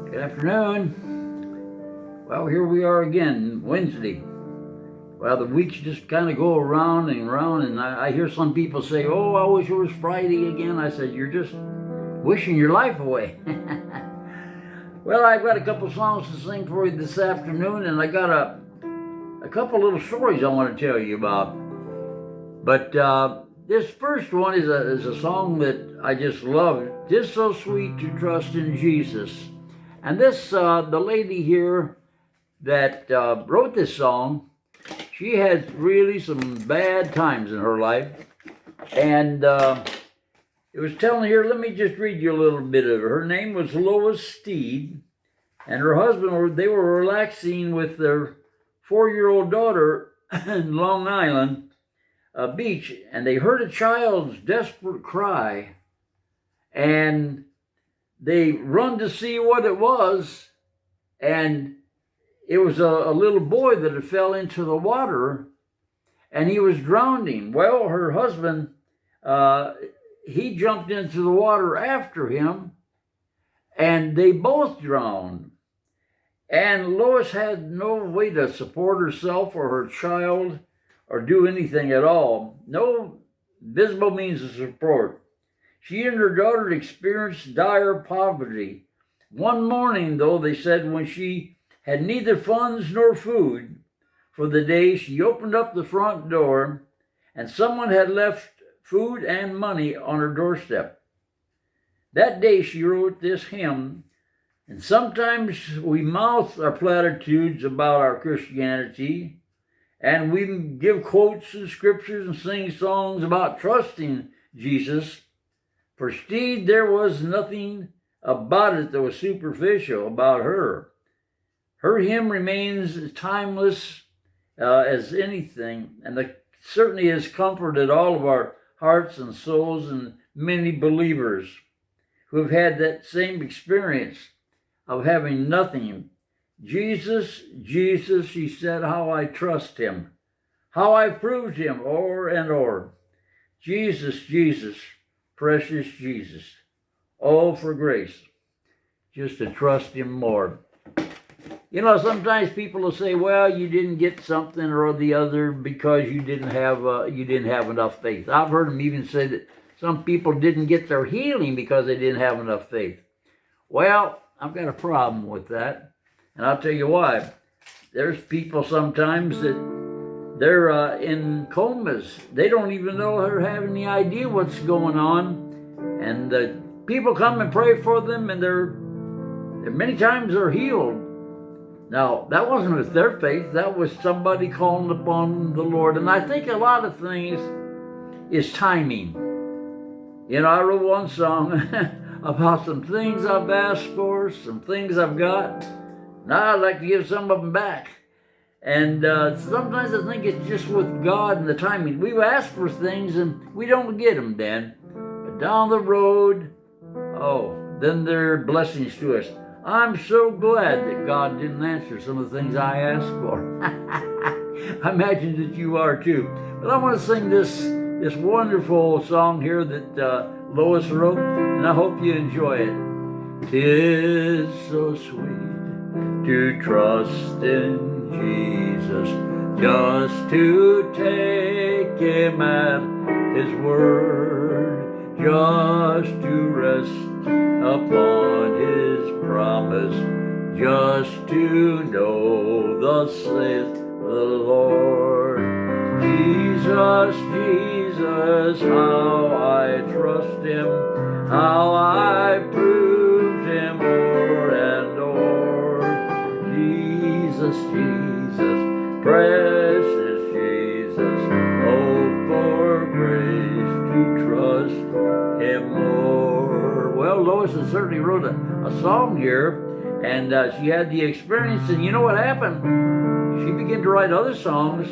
Good afternoon. Well, here we are again, Wednesday. Well, the weeks just kind of go around and around, and I hear some people say, "Oh, I wish it was Friday again." I said, "You're just wishing your life away." Well, I've got a couple songs to sing for you this afternoon, and I got a couple little stories I want to tell you about. But this first one is a song that I just love. "'Tis so sweet to trust in Jesus." And this, the lady here that wrote this song, she had really some bad times in her life. And it was telling here, let me just read you a little bit of it. Her name was Lois Steed, and her husband, they were relaxing with their 4-year-old daughter in Long Island beach, and they heard a child's desperate cry, and they run to see what it was, and it was a little boy that had fell into the water, and he was drowning. Well, her husband, he jumped into the water after him, and they both drowned. And Lois had no way to support herself or her child or do anything at all. No visible means of support. She and her daughter experienced dire poverty. One morning, though, they said, when she had neither funds nor food for the day, she opened up the front door, and someone had left food and money on her doorstep. That day she wrote this hymn, and sometimes we mouth our platitudes about our Christianity, and we give quotes and scriptures and sing songs about trusting Jesus. For Steed, there was nothing about it that was superficial about her. Her hymn remains timeless as anything, and certainly has comforted all of our hearts and souls and many believers who have had that same experience of having nothing. Jesus, Jesus, she said, how I trust him, how I proved him o'er and o'er. Jesus, Jesus, precious Jesus. Oh, for grace, just to trust him more. You know, sometimes people will say, well, you didn't get something or the other because you didn't have enough faith. I've heard them even say that some people didn't get their healing because they didn't have enough faith. Well, I've got a problem with that, and I'll tell you why. There's people sometimes that they're in comas. They don't even know or have any idea what's going on. And the people come and pray for them, and they're many times they're healed. Now, that wasn't with their faith. That was somebody calling upon the Lord. And I think a lot of things is timing. You know, I wrote one song about some things I've asked for, some things I've got. Now I'd like to give some of them back. And sometimes I think it's just with God and the timing. We ask for things and we don't get them then. But down the road, then they're blessings to us. I'm so glad that God didn't answer some of the things I asked for. I imagine that you are too. But I want to sing this wonderful song here that Lois wrote, and I hope you enjoy it. 'Tis so sweet to trust in Jesus, just to take him at his word, just to rest upon his promise, just to know thus saith the Lord. Jesus, Jesus, how I trust him, how I proved him o'er and o'er. Jesus, Jesus, precious Jesus, oh, for grace to trust him more. Well, Lois has certainly wrote a song here, and she had the experience, and you know what happened? She began to write other songs,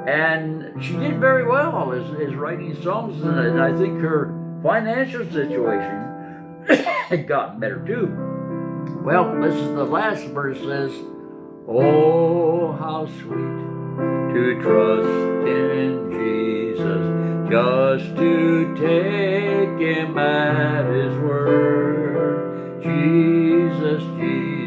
and she did very well as writing songs, and I think her financial situation had gotten better too. Well, this is the last verse says, oh, how sweet to trust in Jesus, just to take him at his word. Jesus, Jesus.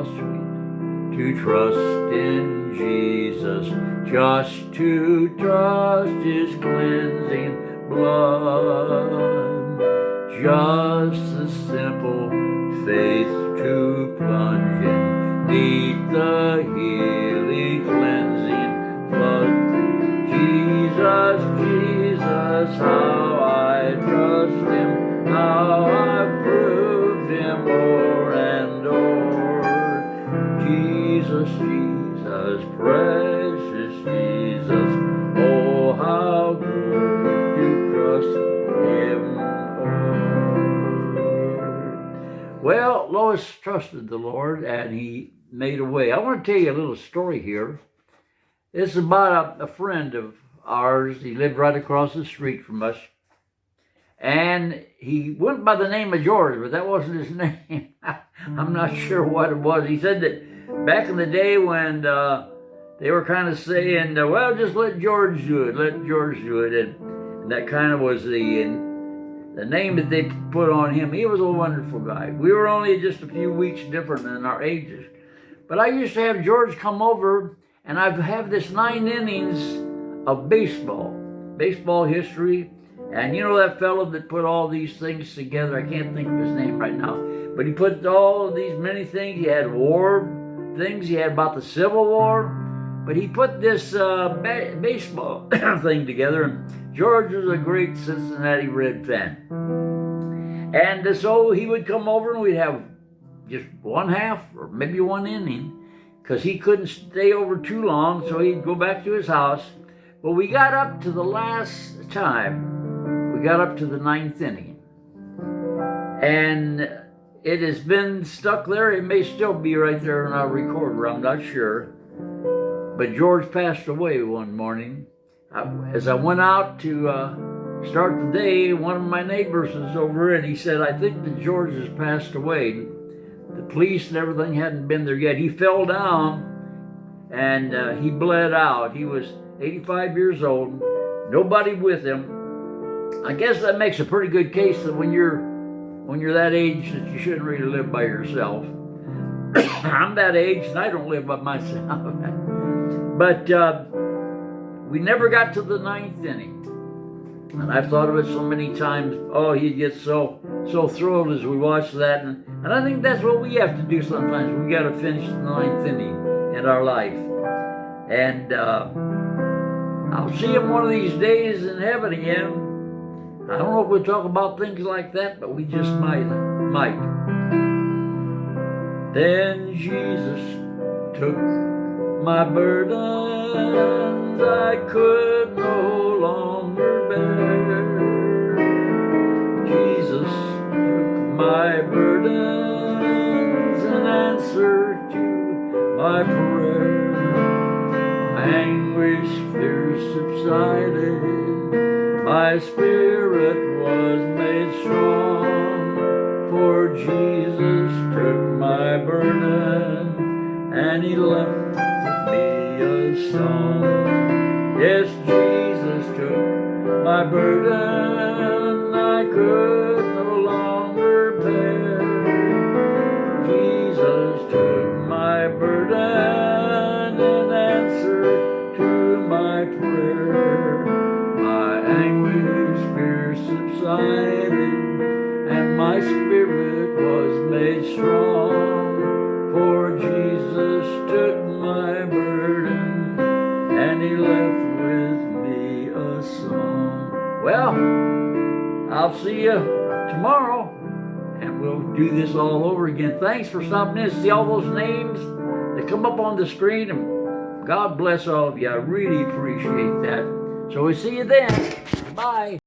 how sweet to trust in Jesus, just to trust His cleansing blood. Just the simple faith to plunge in neath the healing, cleansing flood. Jesus, Jesus, how I trust Him, how I prove Him o'er and o'er. Jesus, Jesus, precious Jesus, oh, how good to trust Him o'er. Well, Lois trusted the Lord, and He made a way. I want to tell you a little story here. It's about a friend of ours. He lived right across the street from us. And he went by the name of George, but that wasn't his name. I'm not sure what it was. He said that back in the day when they were kind of saying, well, just let George do it, let George do it. And that kind of was the name that they put on him. He was a wonderful guy. We were only just a few weeks different in our ages. But I used to have George come over, and I've had this 9 innings of baseball history. And you know that fellow that put all these things together? I can't think of his name right now. But he put all of these many things. He had war things. He had about the Civil War. But he put this baseball thing together. And George was a great Cincinnati Red fan. And so he would come over and we'd have just 1/2 or maybe 1 inning. Because he couldn't stay over too long. So he'd go back to his house. But we got up to the last time. We got up to the 9th inning. And it has been stuck there. It may still be right there in our recorder. I'm not sure. But George passed away one morning. As I went out to start the day, one of my neighbors was over and he said, I think that George has passed away. The police and everything hadn't been there yet. He fell down and he bled out. He was 85 years old. Nobody with him. I guess that makes a pretty good case that when you're that age that you shouldn't really live by yourself. I'm that age and I don't live by myself. But we never got to the 9th inning. And I've thought of it so many times. Oh, he'd get so thrilled as we watch that. And I think that's what we have to do sometimes. We got to finish the 9th inning in our life. And I'll see him one of these days in heaven again. I don't know if we'll talk about things like that, but we just might. Then Jesus took my burdens I could no longer bear. Jesus took my burdens in answer to my prayer. My anguish, fear subsided. My spirit was made strong, for Jesus took my burden, and He left me a song. Yes, Jesus took my burden I could no longer bear. Jesus took my burden in answer to my prayer. Anguish, fear subsided, and my spirit was made strong, for Jesus took my burden, and He left with me a song. Well, I'll see you tomorrow, and we'll do this all over again. Thanks for stopping in. See all those names that come up on the screen, and God bless all of you. I really appreciate that. So we'll see you then. Bye.